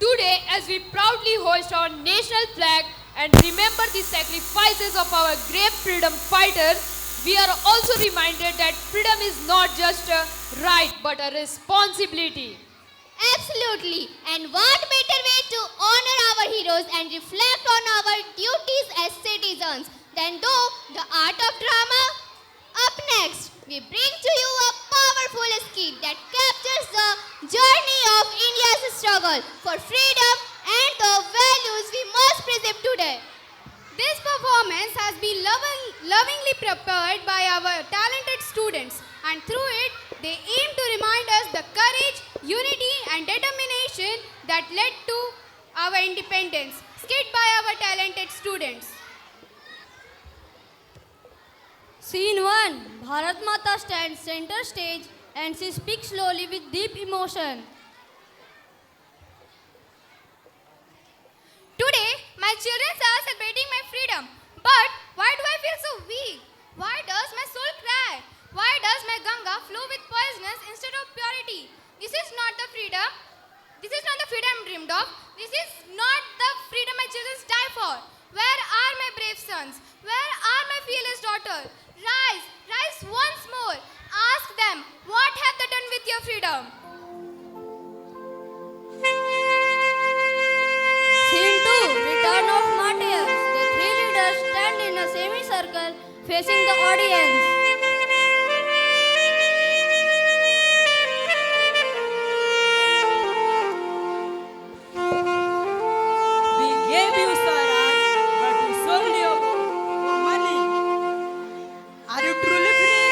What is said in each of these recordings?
Today, as we proudly hoist our national flag and remember the sacrifices of our great freedom fighters, we are also reminded that freedom is not just a right but a responsibility. Absolutely. And what better way to honor our heroes and reflect on our duties as citizens than do the art of drama? Up next, we bring to you a powerful skit that captures the journey of India's struggle for freedom and the values we must preserve today. This performance has been lovingly prepared by our talented students, and through it, they aim to remind us the courage, unity, and determination that led to our independence. Skit by our talented students. Scene 1. Bharat Mata stands center stage and she speaks slowly with deep emotion. Today, my children are celebrating my freedom. But why do I feel so weak? Why does my soul cry? Why does my Ganga flow with poisonous instead of purity? This is not the freedom. This is not the freedom I dreamed of. This is not the freedom my children die for. Where are my brave sons? Where are my fearless daughters? Rise, rise once more. Ask them, what have they done with your freedom? Scene 2. Return of martyrs. The three leaders stand in a semicircle facing the audience. We gave you Swaraj, but you sold your money. Are you truly free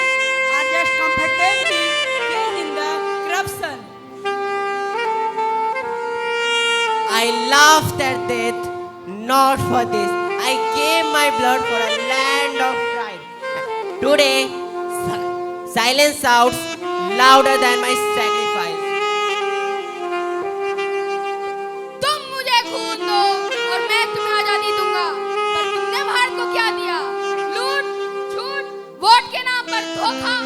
or just comfortably caged in the corruption? I laughed at death, not for this. I gave my blood for a land of pride. Today, silence sounds louder than my sacrifice. तुम मुझे खून दो और मैं तुम्हें आजादी दूंगा। पर तुमने भारत को क्या दिया? लूट, झूठ, वोट के नाम पर धोखा।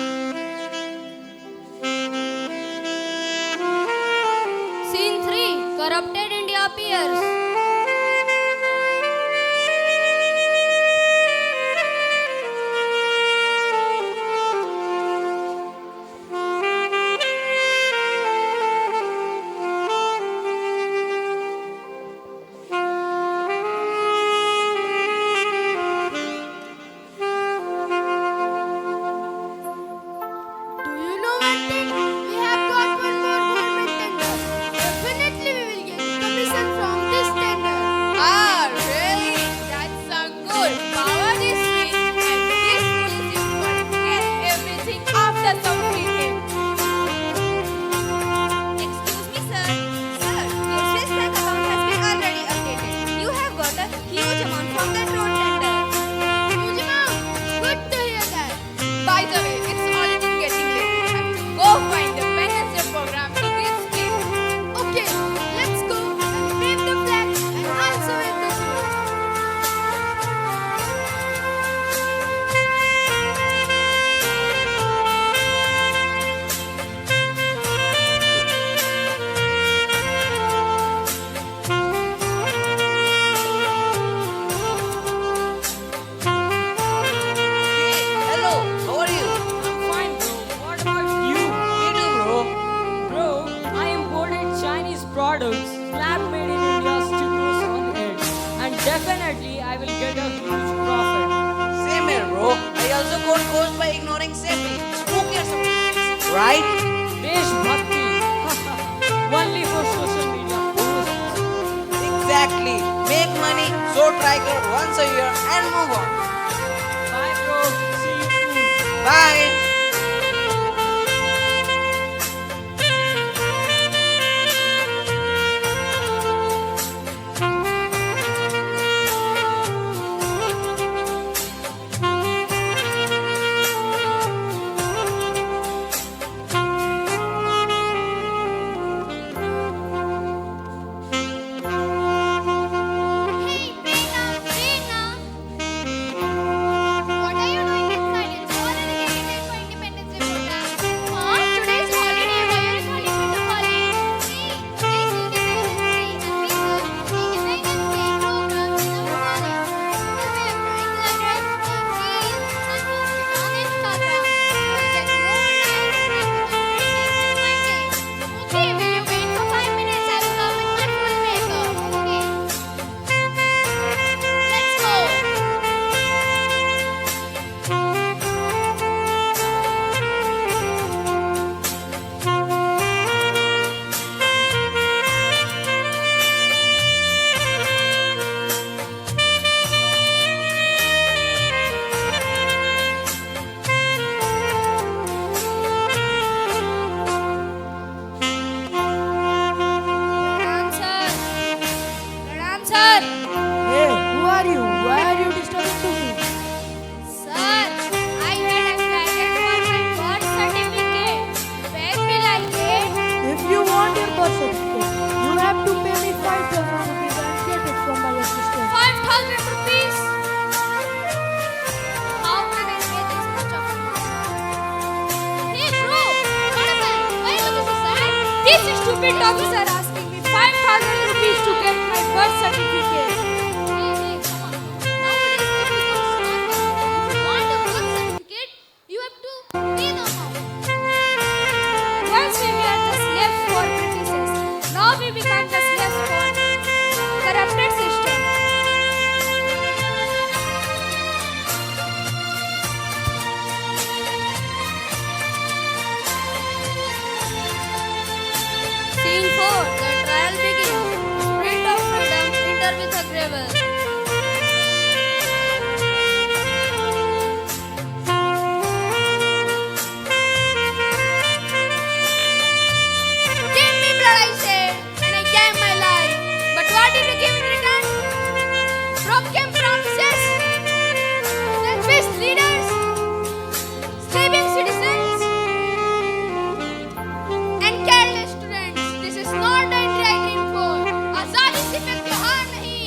Scene 3. Corrupted India appears. Do you know one thing? We have got one more government tender. Definitely we will get commission from this tender. Ah, really? That's a good. Power is sweet and this police is for get everything after some freedom. Excuse me, sir. Sir, your Swiss bank account has been already updated. You have got a huge amount from that road tender. Huge amount. Good to hear that. By the way, it's already getting late. I have to go find the Wednesday program to this place. Okay, let's go and wave the flag and also wave the salute. Hello, how are you? I'm fine, bro. What about you? Me too, bro. Bro, I imported Chinese products, slap made in India stickers on it. And definitely I will get a huge profit. Same here, bro. I also got coached by ignoring safety. Who cares about this? Right? Desh Bhakti. Only for social media posts. Exactly. Make money, so Tiger once a year and move on. Bye, bro. See you soon. Bye. Hey, Prerna, Prerna. stupid officer asking me 5,000 rupees to get my birth certificate. Hey, come on. Nowadays it becomes normal. If you want a birth certificate, you have to pay the amount. Once we were the slaves for Britishers, now we become the slaves for corrupted system. Scene 4. The trial begins. Spirit of freedom enter with a gravel. Give me blood, I said, and I gave my life. But what did you give in return? Broken promises, selfish leaders, sleeping citizens, and careless students. This is not the India I dream for. आजादी सिर्फ एक त्योहार नहीं,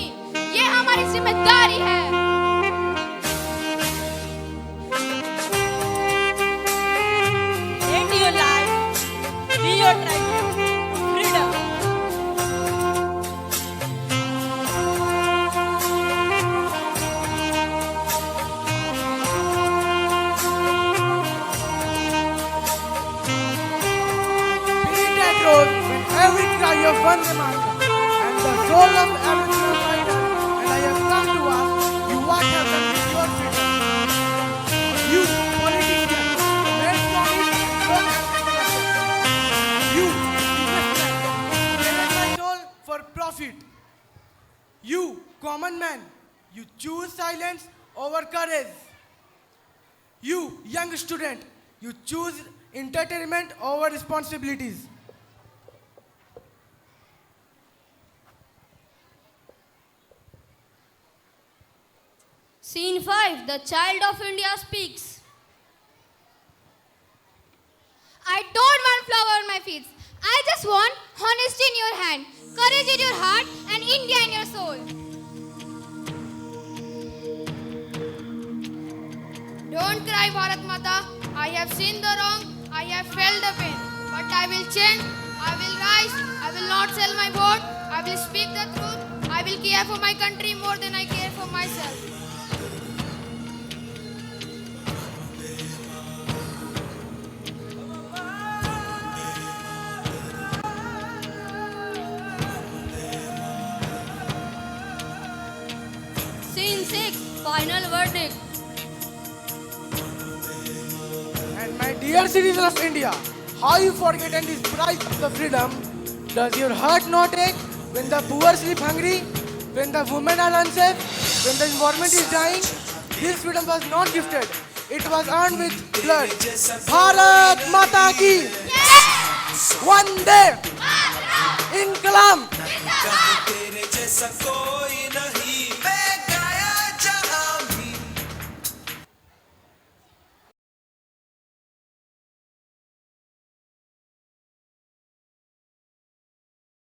ये हमारी जिम्मेदारी है. Hate your life, be your tribute to freedom. Beat that road when every cry of Vande Mataram and the soul of every freedom fighter. And I have come to ask you what happened with your freedom. You, politician, made promise, broke and you, businessman, traded my soul for profit. You, common man, you choose silence over courage. You, young student, you choose entertainment over responsibilities. Scene 5. The child of India speaks. I don't want flower on my feet. I just want honesty in your hand, courage in your heart, and India in your soul. Don't cry, Bharat Mata. I have seen the wrong. I have felt the pain. But I will change. I will rise. I will not sell my vote. I will speak the truth. I will care for my country more than I care for myself. Scene 6. Final verdict. And my dear citizens of India, how you forgotten this price of the freedom? Does your heart not ache when the poor sleep hungry, when the women are unsafe, when the environment is dying? This freedom was not gifted; it was earned with blood. Bharat Mata ki! Vande! Inkalam!